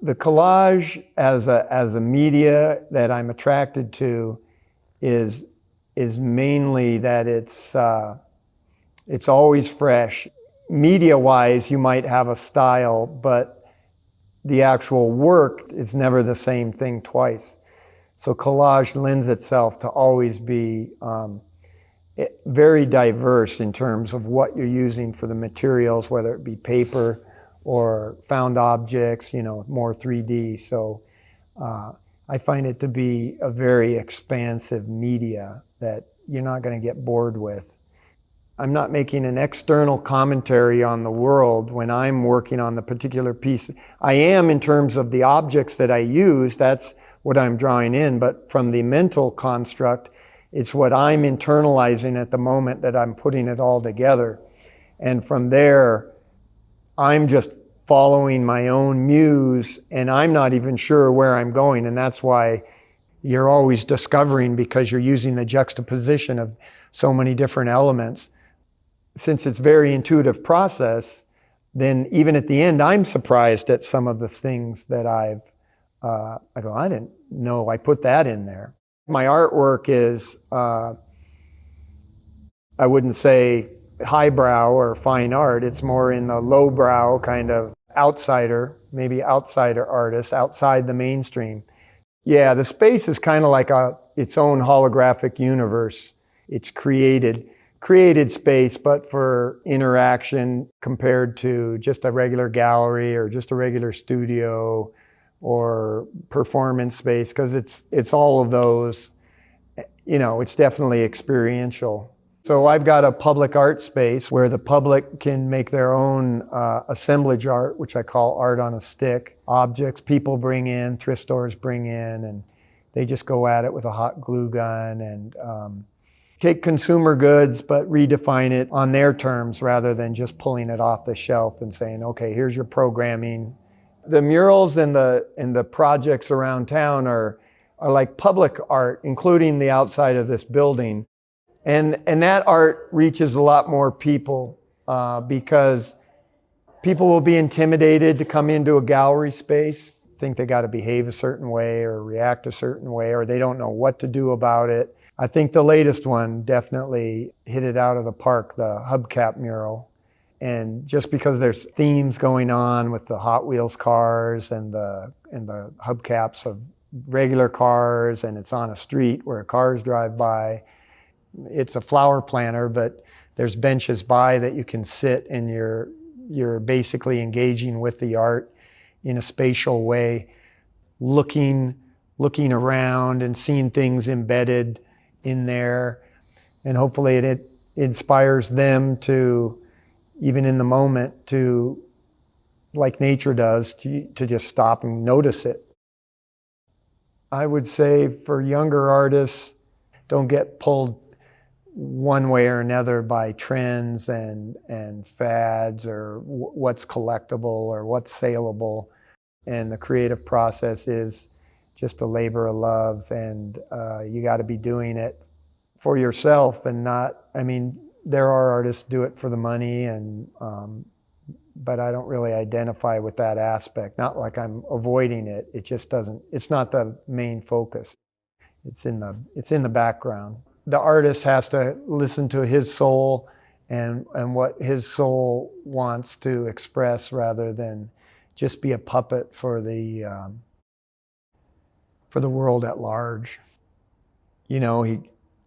The collage as a media that I'm attracted to is mainly that it's always fresh. Media-wise, you might have a style, but the actual work is never the same thing twice. So collage lends itself to always be very diverse in terms of what you're using for the materials, whether it be paper or found objects, you know, more 3D. So I find it to be a very expansive media that you're not going to get bored with. I'm not making an external commentary on the world when I'm working on the particular piece. I am in terms of the objects that I use, that's what I'm drawing in, but from the mental construct, it's what I'm internalizing at the moment that I'm putting it all together. And from there, I'm just following my own muse, and I'm not even sure where I'm going, and that's why you're always discovering, because you're using the juxtaposition of so many different elements. Since it's a very intuitive process, then even at the end, I'm surprised at some of the things that I go, I didn't know I put that in there. My artwork is, I wouldn't say highbrow or fine art. It's more in the lowbrow kind of outsider, maybe outsider artist, outside the mainstream. Yeah, the space is kind of like its own holographic universe. It's created space, but for interaction compared to just a regular gallery or just a regular studio or performance space, because it's all of those. You know, it's definitely experiential. So I've got a public art space where the public can make their own assemblage art, which I call art on a stick. Objects people bring in, thrift stores bring in, and they just go at it with a hot glue gun and take consumer goods, but redefine it on their terms rather than just pulling it off the shelf and saying, okay, here's your programming. The murals and the projects around town are like public art, including the outside of this building. And that art reaches a lot more people because people will be intimidated to come into a gallery space, think they got to behave a certain way or react a certain way, or they don't know what to do about it. I think the latest one definitely hit it out of the park, the hubcap mural. And just because there's themes going on with the Hot Wheels cars and the hubcaps of regular cars, and it's on a street where cars drive by. It's a flower planter, but there's benches by that you can sit, and you're basically engaging with the art in a spatial way, looking around and seeing things embedded in there. And hopefully it inspires them to, even in the moment, to, like nature does, to just stop and notice it. I would say for younger artists, don't get pulled one way or another by trends and fads or what's collectible or what's saleable. And the creative process is just a labor of love, and you got to be doing it for yourself and not, I mean, there are artists who do it for the money, and but I don't really identify with that aspect. Not like I'm avoiding it. It just doesn't, it's not the main focus. It's in the background. The artist has to listen to his soul and what his soul wants to express, rather than just be a puppet for the world at large. You know,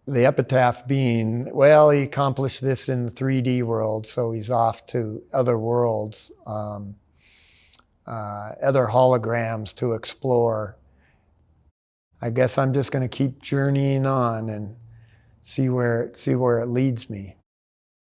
the epitaph being, well, he accomplished this in the 3D world, so he's off to other worlds, other holograms to explore. I guess I'm just going to keep journeying on and see where it leads me.